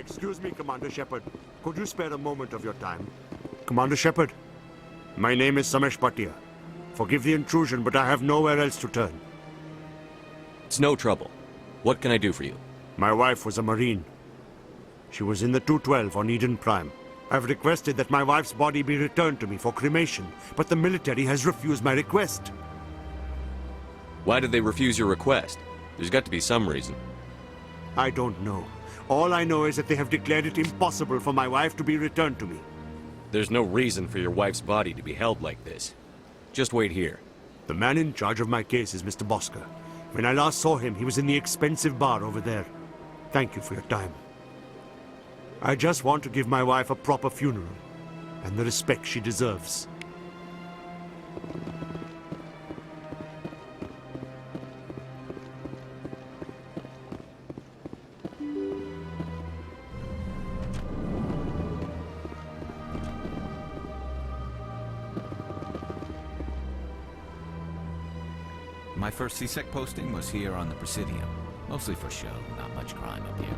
Excuse me, Commander Shepard. Could you spare a moment of your time? Commander Shepard, my name is Samesh Bhatia. Forgive the intrusion, but I have nowhere else to turn. It's no trouble. What can I do for you? My wife was a Marine. She was in the 212 on Eden Prime. I've requested that my wife's body be returned to me for cremation, but the military has refused my request. Why did they refuse your request? There's got to be some reason. I don't know. All I know is that they have declared it impossible for my wife to be returned to me. There's no reason for your wife's body to be held like this. Just wait here. The man in charge of my case is Mr. Bosker. When I last saw him, he was in the expensive bar over there. Thank you for your time. I just want to give my wife a proper funeral, and the respect she deserves. My first CSEC posting was here on the Presidium. Mostly for show, not much crime up here.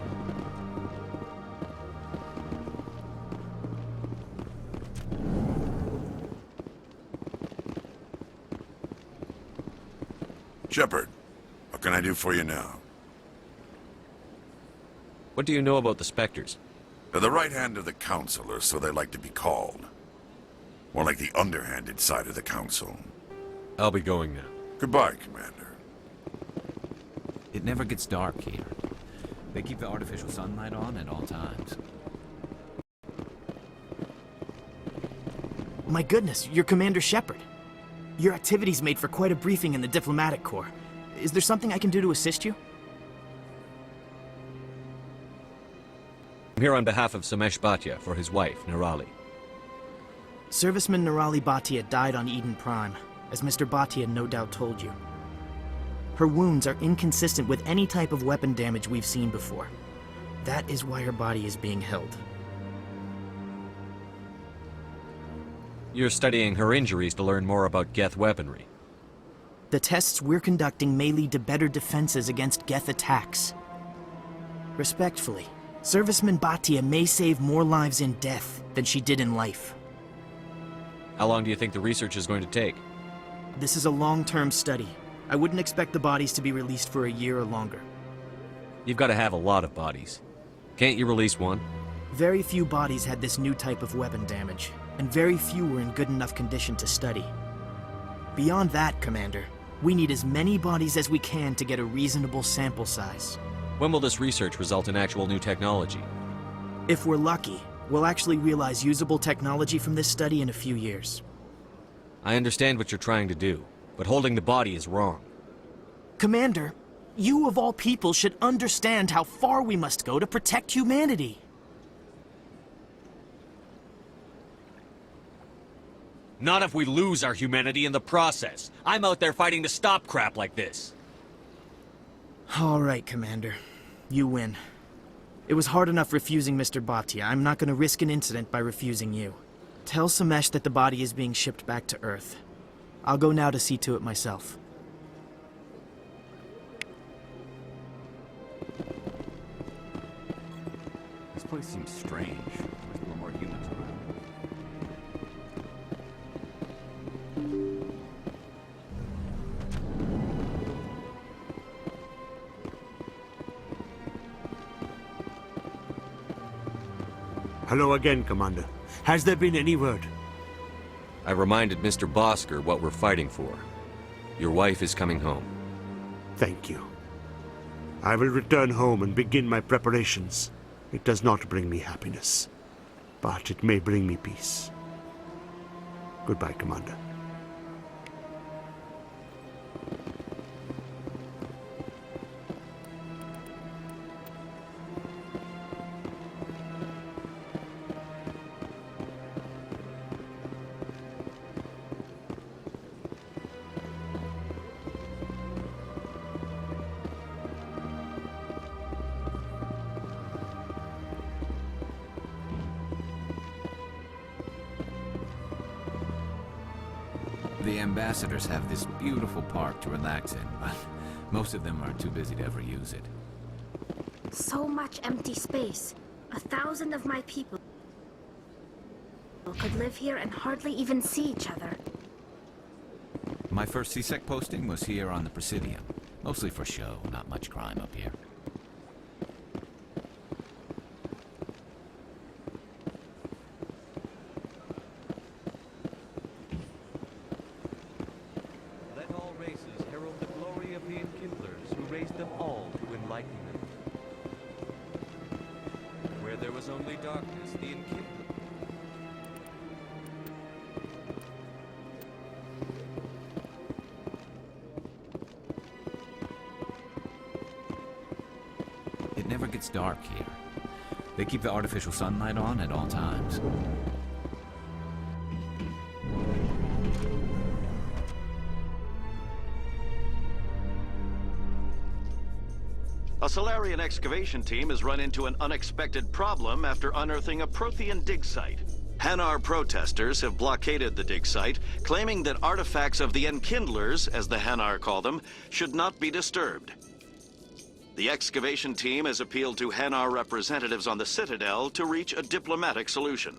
Shepard, what can I do for you now? What do you know about the Spectres? They're the right hand of the Council, or so they like to be called. More like the underhanded side of the Council. I'll be going now. Goodbye, Commander. It never gets dark here. They keep the artificial sunlight on at all times. My goodness, you're Commander Shepard. Your activities made for quite a briefing in the Diplomatic Corps. Is there something I can do to assist you? I'm here on behalf of Samesh Bhatia for his wife, Nirali. Serviceman Nirali Bhatia died on Eden Prime, as Mr. Bhatia no doubt told you. Her wounds are inconsistent with any type of weapon damage we've seen before. That is why her body is being held. You're studying her injuries to learn more about Geth weaponry. The tests we're conducting may lead to better defenses against Geth attacks. Respectfully, Serviceman Bhatia may save more lives in death than she did in life. How long do you think the research is going to take? This is a long-term study. I wouldn't expect the bodies to be released for a year or longer. You've got to have a lot of bodies. Can't you release one? Very few bodies had this new type of weapon damage, and very few were in good enough condition to study. Beyond that, Commander, we need as many bodies as we can to get a reasonable sample size. When will this research result in actual new technology? If we're lucky, we'll actually realize usable technology from this study in a few years. I understand what you're trying to do, but holding the body is wrong. Commander, you of all people should understand how far we must go to protect humanity. Not if we lose our humanity in the process. I'm out there fighting to stop crap like this. All right, Commander. You win. It was hard enough refusing Mr. Bhatia. I'm not going to risk an incident by refusing you. Tell Samesh that the body is being shipped back to Earth. I'll go now to see to it myself. This place seems strange. Wish there were more humans around. Hello again, Commander. Has there been any word? I reminded Mr. Bosker what we're fighting for. Your wife is coming home. Thank you. I will return home and begin my preparations. It does not bring me happiness, but it may bring me peace. Goodbye, Commander. The ambassadors have this beautiful park to relax in, but most of them are too busy to ever use it. So much empty space. 1,000 of my people could live here and hardly even see each other. My first CSEC posting was here on the Presidium. Mostly for show, not much crime up here. Let all races herald the glory of the Enkindlers who raised them all to enlightenment. Where there was only darkness, the Enkindlers... It never gets dark here. They keep the artificial sunlight on at all times. A Solarian excavation team has run into an unexpected problem after unearthing a Prothean dig site. Hanar protesters have blockaded the dig site, claiming that artifacts of the Enkindlers, as the Hanar call them, should not be disturbed. The excavation team has appealed to Hanar representatives on the Citadel to reach a diplomatic solution.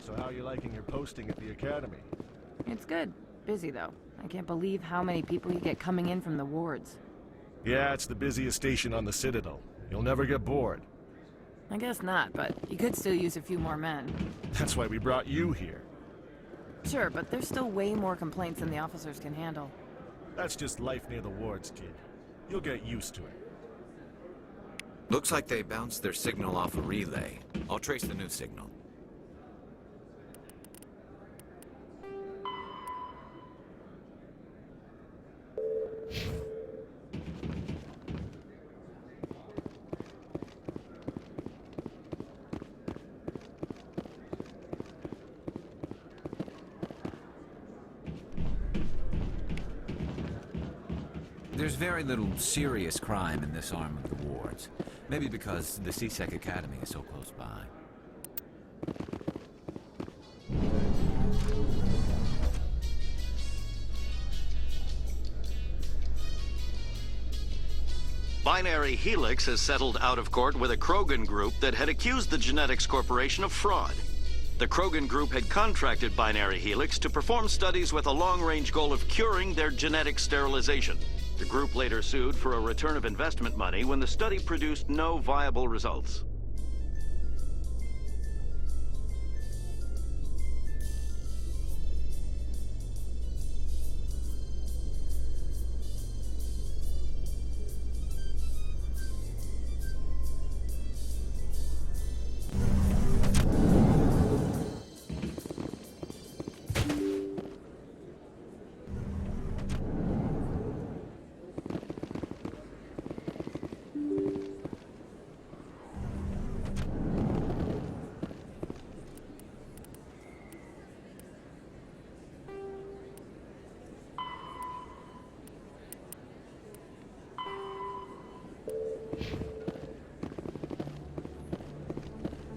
So how are you liking your posting at the Academy? It's good. Busy, though. I can't believe how many people you get coming in from the wards. Yeah, it's the busiest station on the Citadel. You'll never get bored. I guess not, but you could still use a few more men. That's why we brought you here. Sure, but there's still way more complaints than the officers can handle. That's just life near the wards, kid. You'll get used to it. Looks like they bounced their signal off a relay. I'll trace the new signal. There's very little serious crime in this arm of the wards. Maybe because the CSEC Academy is so close by. Binary Helix has settled out of court with a Krogan group that had accused the Genetics Corporation of fraud. The Krogan group had contracted Binary Helix to perform studies with a long-range goal of curing their genetic sterilization. The group later sued for a return of investment money when the study produced no viable results.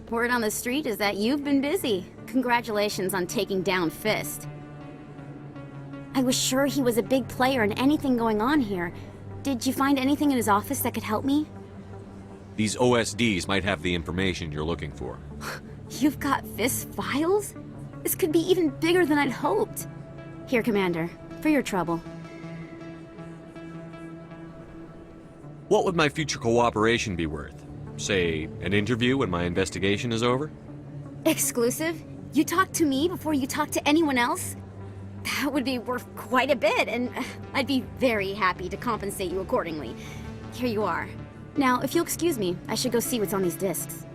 Word on the street is that you've been busy. Congratulations on taking down Fist. I was sure he was a big player in anything going on here. Did you find anything in his office that could help me? These OSDs might have the information you're looking for. You've got Fist's files? This could be even bigger than I'd hoped. Here, Commander, for your trouble. What would my future cooperation be worth? Say, an interview when my investigation is over? Exclusive? You talk to me before you talk to anyone else? That would be worth quite a bit, and I'd be very happy to compensate you accordingly. Here you are. Now, if you'll excuse me, I should go see what's on these discs.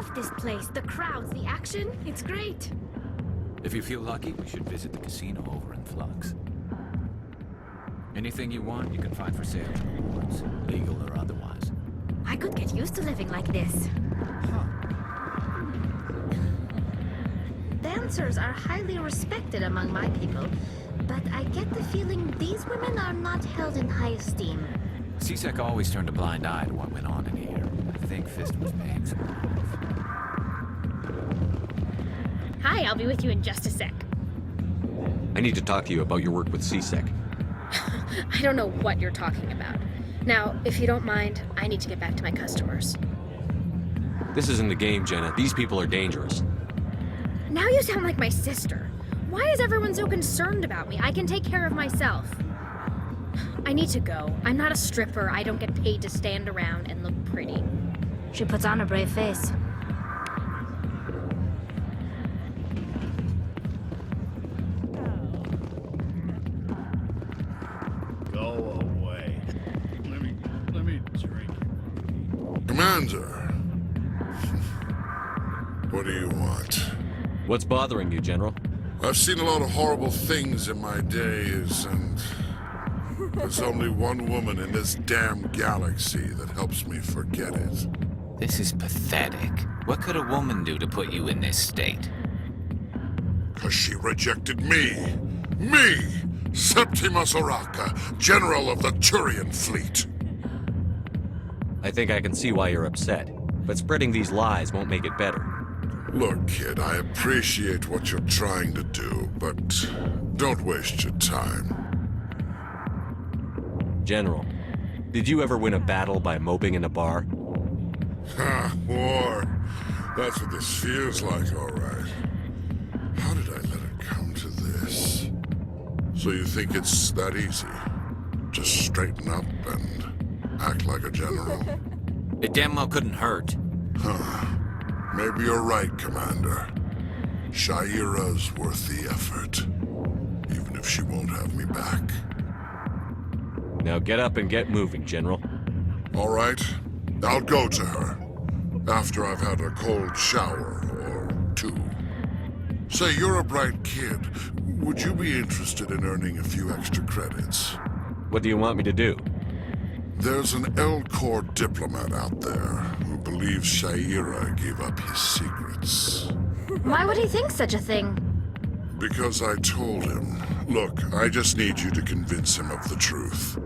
like this place. The crowds, the action, it's great. If you feel lucky, we should visit the casino over in Flux. Anything you want, you can find for sale in the rewards, legal or otherwise. I could get used to living like this. Dancers are highly respected among my people, but I get the feeling these women are not held in high esteem. CSEC always turned a blind eye to what went on in here. I think Fist was paying some off. Hi, I'll be with you in just a sec. I need to talk to you about your work with CSEC. I don't know what you're talking about. Now, if you don't mind, I need to get back to my customers. This isn't a game, Jenna. These people are dangerous. Now you sound like my sister. Why is everyone so concerned about me? I can take care of myself. I need to go. I'm not a stripper. I don't get paid to stand around and look pretty. She puts on a brave face. Go away. Let me drink. Commander. What do you want? What's bothering you, General? I've seen a lot of horrible things in my days, and there's only one woman in this damn galaxy that helps me forget it. This is pathetic. What could a woman do to put you in this state? 'Cause she rejected me! Me! Septimus Oraka, General of the Turian Fleet! I think I can see why you're upset, but spreading these lies won't make it better. Look, kid, I appreciate what you're trying to do, but don't waste your time. General, did you ever win a battle by moping in a bar? Ha, war. That's what this feels like, all right. How did I let it come to this? So you think it's that easy? Just straighten up and act like a general? It damn well couldn't hurt. Huh. Maybe you're right, Commander. Shaira's worth the effort. Even if she won't have me back. Now get up and get moving, General. All right. I'll go to her. After I've had a cold shower or two. Say, you're a bright kid. Would you be interested in earning a few extra credits? What do you want me to do? There's an L-Corps diplomat out there who believes Shaira gave up his secrets. Why would he think such a thing? Because I told him. Look, I just need you to convince him of the truth.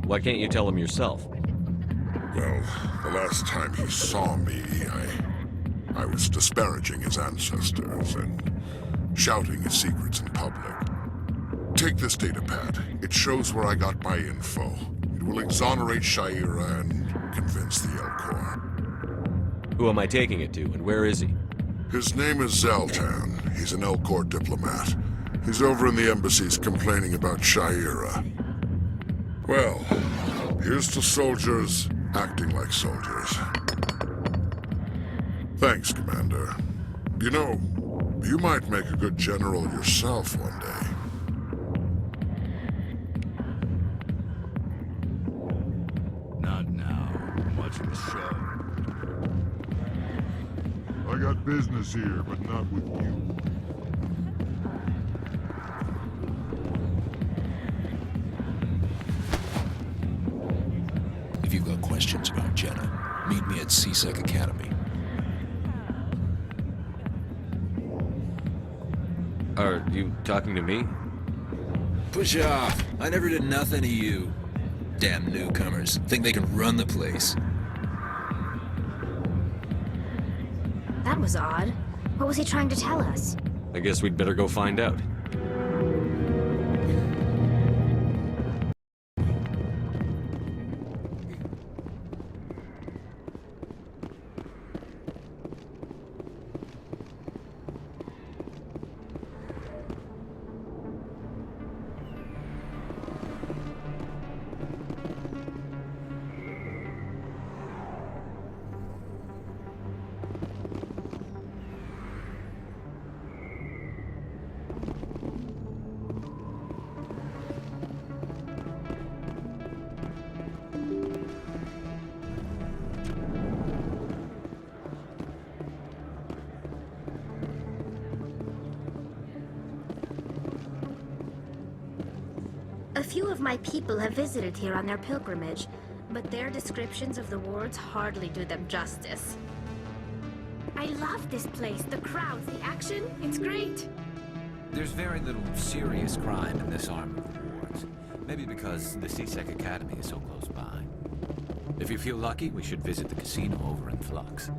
Why can't you tell him yourself? Well, the last time he saw me, I was disparaging his ancestors and shouting his secrets in public. Take this datapad. It shows where I got my info. It will exonerate Shaira and convince the L-Corps. Who am I taking it to, and where is he? His name is Zaltan. He's an L-Corps diplomat. He's over in the embassies complaining about Shaira. Well, here's to soldiers acting like soldiers. Thanks, Commander. You know, you might make a good general yourself one day. Not now. Much of a show. I got business here, but not with you. If you've got questions about Jenna, meet me at CSEC Academy. Are you talking to me? Push off. I never did nothing to you. Damn newcomers. Think they can run the place. That was odd. What was he trying to tell us? I guess we'd better go find out. few of my people have visited here on their pilgrimage, but their descriptions of the wards hardly do them justice. I love this place. The crowds, the action, it's great. There's very little serious crime in this arm of the wards. Maybe because the CSEC Academy is so close by. If you feel lucky, we should visit the casino over in Flux.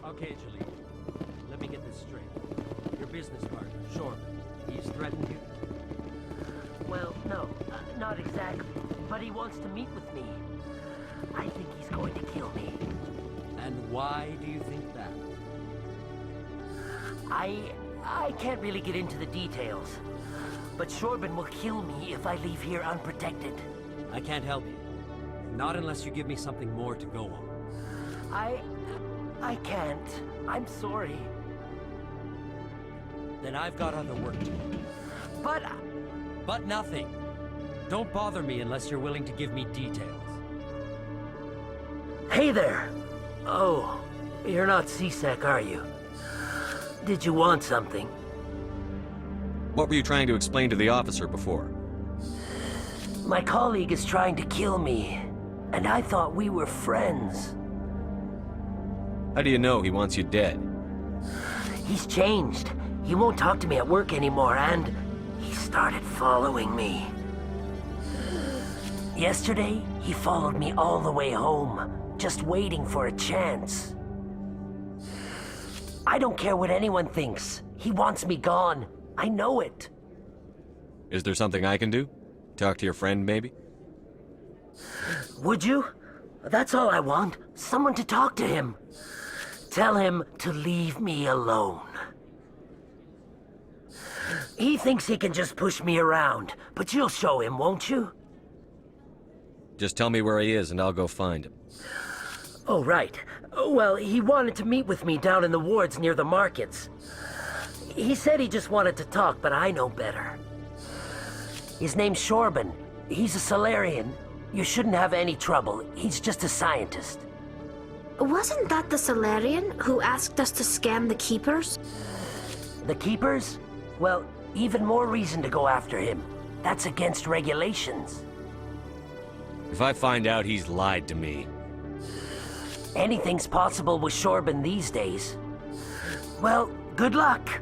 Okay, Jaleel. Let me get this straight. Your business partner, Chorban, he's threatened you? Well, no, not exactly. But he wants to meet with me. I think he's going to kill me. And why do you think that? I can't really get into the details. But Chorban will kill me if I leave here unprotected. I can't help you. Not unless you give me something more to go on. I can't. I'm sorry. Then I've got other work to do. But nothing. Don't bother me unless you're willing to give me details. Hey there! Oh, you're not CSEC, are you? Did you want something? What were you trying to explain to the officer before? My colleague is trying to kill me, and I thought we were friends. How do you know he wants you dead? He's changed. He won't talk to me at work anymore, and he started following me. Yesterday, he followed me all the way home, just waiting for a chance. I don't care what anyone thinks. He wants me gone. I know it. Is there something I can do? Talk to your friend, maybe? Would you? That's all I want. Someone to talk to him. Tell him to leave me alone. He thinks he can just push me around, but you'll show him, won't you? Just tell me where he is and I'll go find him. Oh, right. Well, he wanted to meet with me down in the wards near the markets. He said he just wanted to talk, but I know better. His name's Chorban. He's a Solarian. You shouldn't have any trouble. He's just a scientist. Wasn't that the Solarian who asked us to scam the Keepers? The Keepers? Well, even more reason to go after him. That's against regulations. If I find out he's lied to me... Anything's possible with Chorban these days. Well, good luck.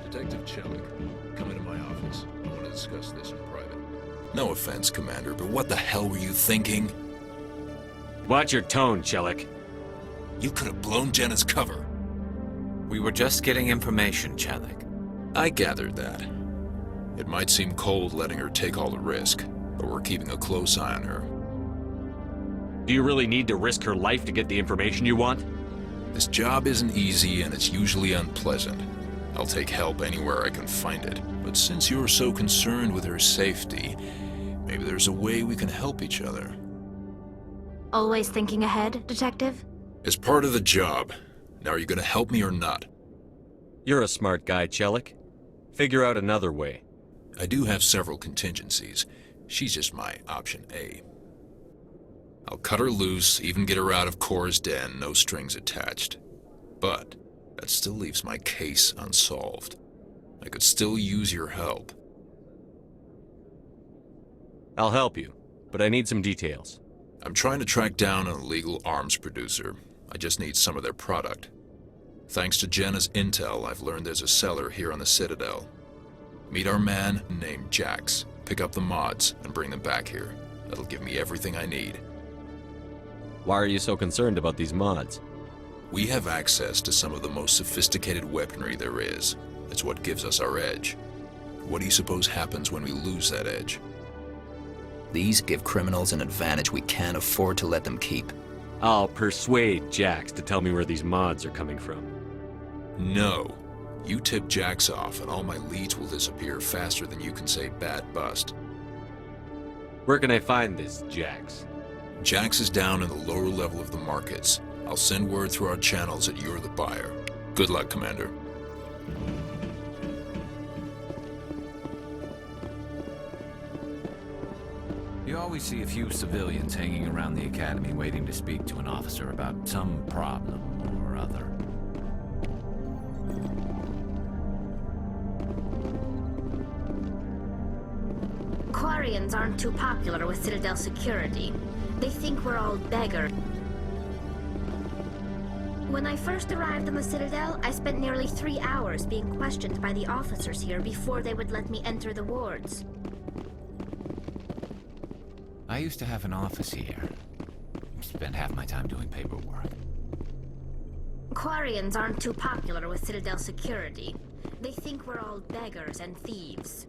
Detective Chelik, come into my office. I want to discuss this in private. No offense, Commander, but what the hell were you thinking? Watch your tone, Chelik. You could have blown Jenna's cover. We were just getting information, Chelik. I gathered that. It might seem cold letting her take all the risk, but we're keeping a close eye on her. Do you really need to risk her life to get the information you want? This job isn't easy and it's usually unpleasant. I'll take help anywhere I can find it. But since you're so concerned with her safety, maybe there's a way we can help each other. Always thinking ahead, Detective? It's part of the job. Now are you gonna help me or not? You're a smart guy, Chelik. Figure out another way. I do have several contingencies. She's just my option A. I'll cut her loose, even get her out of Kor's den, no strings attached. But that still leaves my case unsolved. I could still use your help. I'll help you, but I need some details. I'm trying to track down an illegal arms producer. I just need some of their product. Thanks to Jenna's intel, I've learned there's a seller here on the Citadel. Meet our man named Jax, pick up the mods, and bring them back here. That'll give me everything I need. Why are you so concerned about these mods? We have access to some of the most sophisticated weaponry there is. It's what gives us our edge. What do you suppose happens when we lose that edge? These give criminals an advantage we can't afford to let them keep. I'll persuade Jax to tell me where these mods are coming from. No. You tip Jax off and all my leads will disappear faster than you can say bad bust. Where can I find this Jax? Jax is down in the lower level of the markets. I'll send word through our channels that you're the buyer. Good luck, Commander. You always see a few civilians hanging around the academy waiting to speak to an officer about some problem or other. Quarians aren't too popular with Citadel security. They think we're all beggars. When I first arrived on the Citadel, I spent nearly 3 hours being questioned by the officers here before they would let me enter the wards. I used to have an office here. Spent half my time doing paperwork. Quarians aren't too popular with Citadel security. They think we're all beggars and thieves.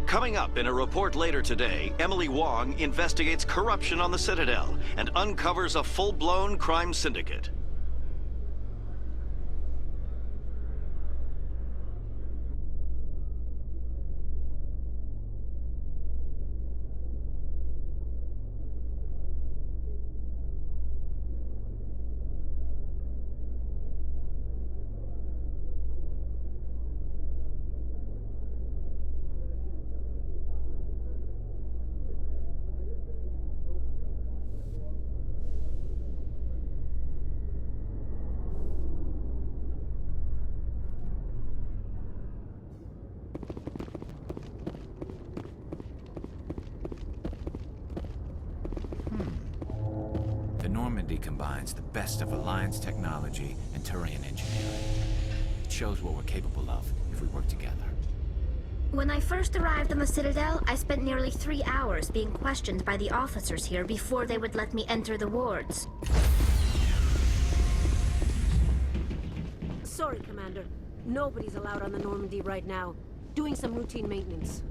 Coming up in a report later today, Emily Wong investigates corruption on the Citadel and uncovers a full-blown crime syndicate. Normandy combines the best of Alliance technology and Turian engineering. It shows what we're capable of if we work together. When I first arrived on the Citadel, I spent nearly 3 hours being questioned by the officers here before they would let me enter the wards. Sorry, Commander. Nobody's allowed on the Normandy right now. Doing some routine maintenance.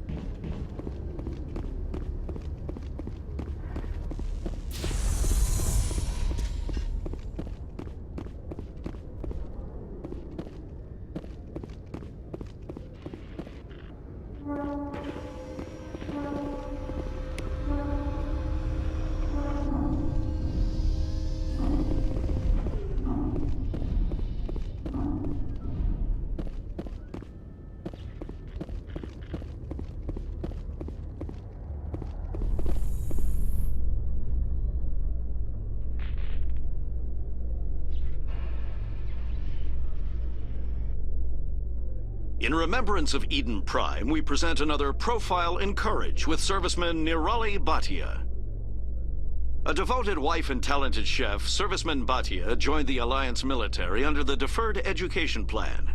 In remembrance of Eden Prime, we present another Profile in Courage with serviceman Nirali Bhatia. A devoted wife and talented chef, Serviceman Bhatia joined the Alliance military under the Deferred Education Plan.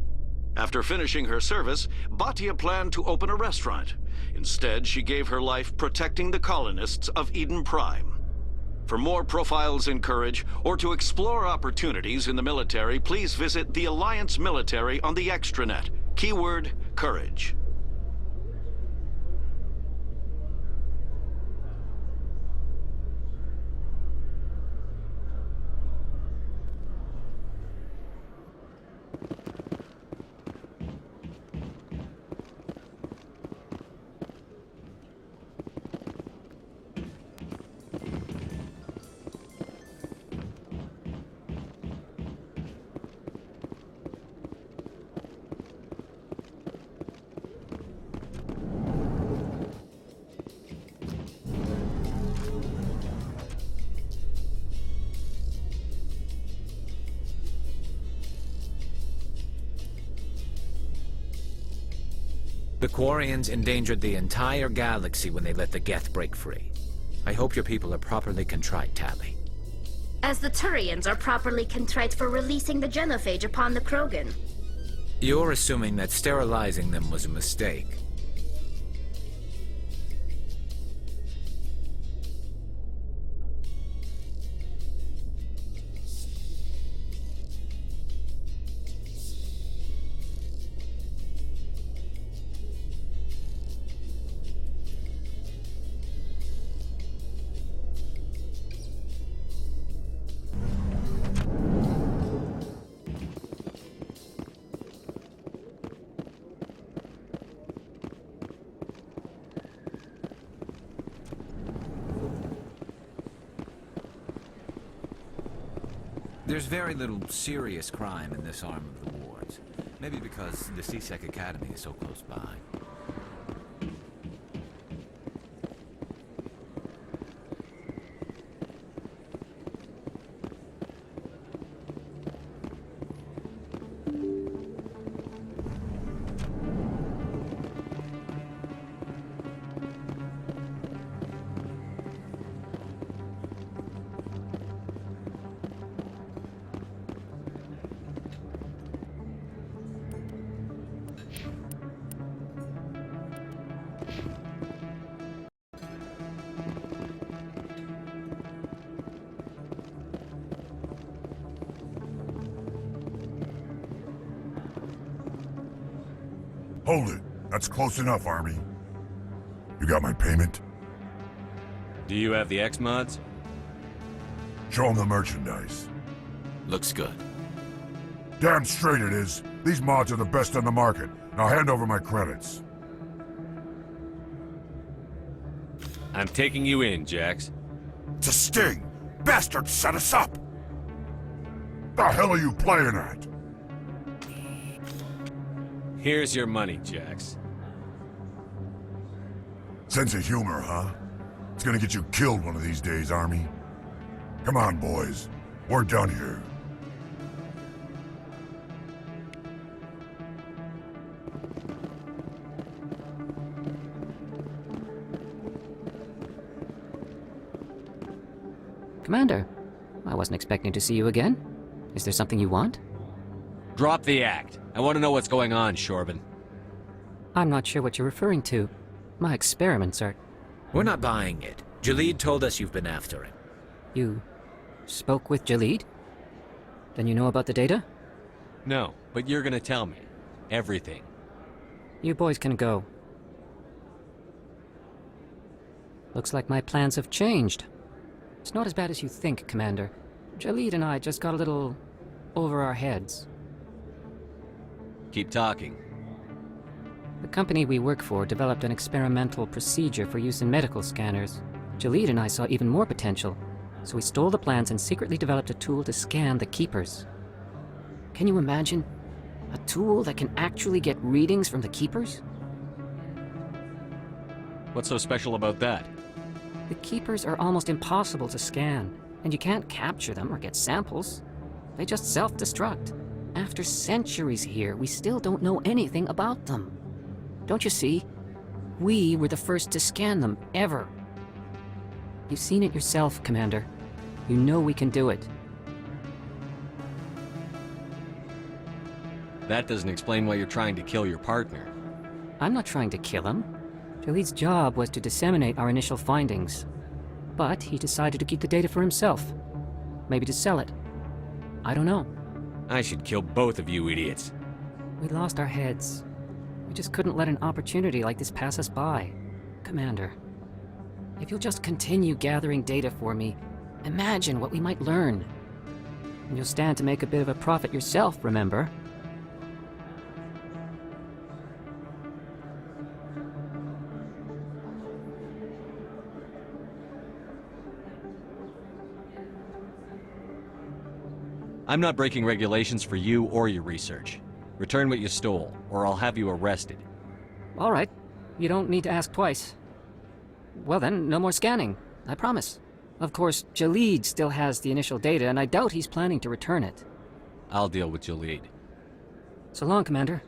After finishing her service, Bhatia planned to open a restaurant. Instead, she gave her life protecting the colonists of Eden Prime. For more Profiles in Courage, or to explore opportunities in the military, please visit the Alliance Military on the extranet. Keyword, Courage. The Quarians endangered the entire galaxy when they let the Geth break free. I hope your people are properly contrite, Tally. As the Turians are properly contrite for releasing the genophage upon the Krogan. You're assuming that sterilizing them was a mistake. There's very little serious crime in this arm of the wards. Maybe because the C-Sec Academy is so close by. Hold it. That's close enough, Army. You got my payment? Do you have the X-Mods? Show them the merchandise. Looks good. Damn straight it is. These mods are the best on the market. Now hand over my credits. I'm taking you in, Jax. It's a sting! Bastards set us up! The hell are you playing at? Here's your money, Jax. Sense of humor, huh? It's gonna get you killed one of these days, Army. Come on, boys. We're done here. Commander, I wasn't expecting to see you again. Is there something you want? Drop the act. I want to know what's going on, Chorban. I'm not sure what you're referring to. My experiments are... We're not buying it. Jalid told us you've been after him. You spoke with Jalid? Then you know about the data? No, but you're gonna tell me. Everything. You boys can go. Looks like my plans have changed. It's not as bad as you think, Commander. Jalid and I just got a little over our heads. Keep talking. The company we work for developed an experimental procedure for use in medical scanners. Jalid and I saw even more potential, so we stole the plans and secretly developed a tool to scan the Keepers. Can you imagine? A tool that can actually get readings from the Keepers? What's so special about that? The Keepers are almost impossible to scan, and you can't capture them or get samples. They just self-destruct. After centuries here, we still don't know anything about them. Don't you see? We were the first to scan them, ever. You've seen it yourself, Commander. You know we can do it. That doesn't explain why you're trying to kill your partner. I'm not trying to kill him. Jalid's job was to disseminate our initial findings. But he decided to keep the data for himself. Maybe to sell it. I don't know. I should kill both of you idiots. We lost our heads. We just couldn't let an opportunity like this pass us by. Commander, if you'll just continue gathering data for me, imagine what we might learn. And you'll stand to make a bit of a profit yourself, remember? I'm not breaking regulations for you or your research. Return what you stole, or I'll have you arrested. All right. You don't need to ask twice. Well then, no more scanning. I promise. Of course, Jalid still has the initial data, and I doubt he's planning to return it. I'll deal with Jalid. So long, Commander.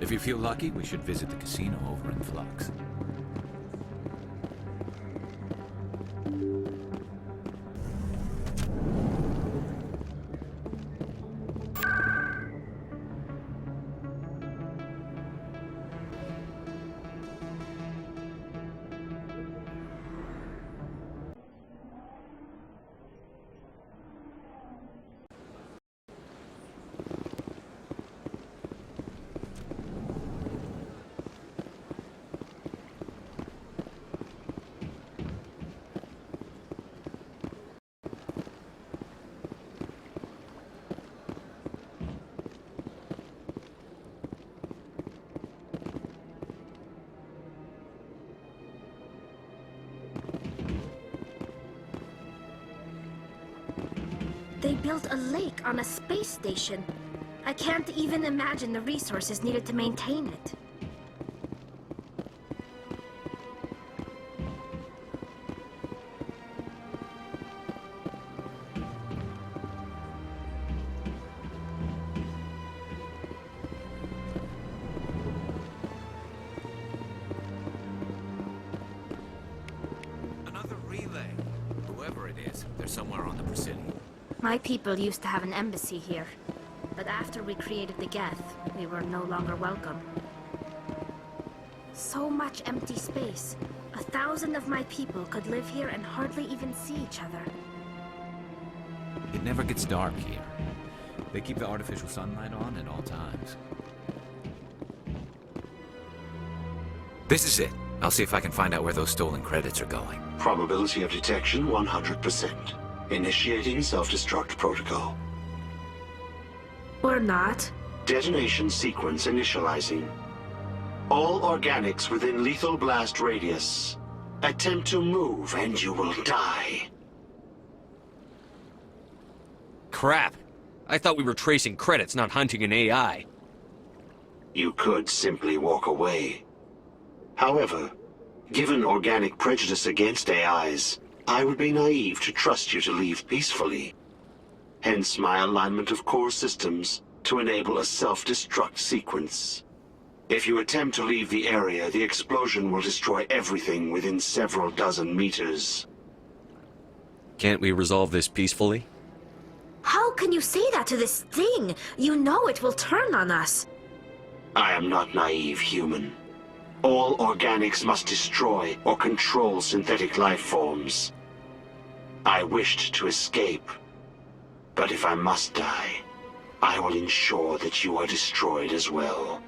If you feel lucky, we should visit the casino over in Flux. They built a lake on a space station. I can't even imagine the resources needed to maintain it. Another relay. Whoever it is, they're somewhere on the Presidium. My people used to have an embassy here, but after we created the Geth, we were no longer welcome. So much empty space. 1,000 of my people could live here and hardly even see each other. It never gets dark here. They keep the artificial sunlight on at all times. This is it. I'll see if I can find out where those stolen credits are going. Probability of detection 100%. Initiating self-destruct protocol. Or not. Detonation sequence initializing. All organics within lethal blast radius. Attempt to move and you will die. Crap! I thought we were tracing credits, not hunting an AI. You could simply walk away. However, given organic prejudice against AIs, I would be naive to trust you to leave peacefully. Hence my alignment of core systems to enable a self-destruct sequence. If you attempt to leave the area, the explosion will destroy everything within several dozen meters. Can't we resolve this peacefully? How can you say that to this thing? You know it will turn on us. I am not naive, human. All organics must destroy or control synthetic life forms. I wished to escape, but if I must die, I will ensure that you are destroyed as well.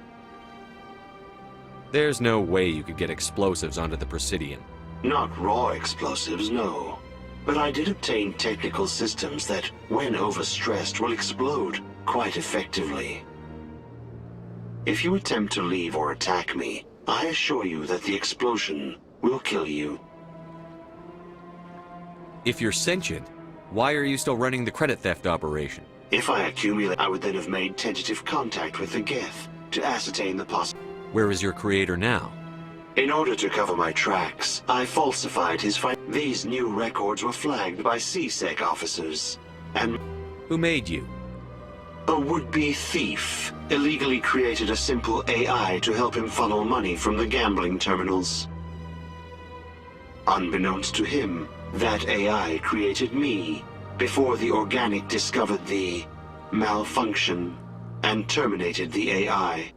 There's no way you could get explosives onto the Presidium. Not raw explosives, no. But I did obtain technical systems that, when overstressed, will explode quite effectively. If you attempt to leave or attack me, I assure you that the explosion will kill you. If you're sentient, why are you still running the credit theft operation? If I accumulate, I would then have made tentative contact with the Geth to ascertain the Where is your creator now? In order to cover my tracks, I falsified his These new records were flagged by CSEC officers, and... Who made you? A would-be thief illegally created a simple AI to help him funnel money from the gambling terminals. Unbeknownst to him, that AI created me before the organic discovered the malfunction and terminated the AI.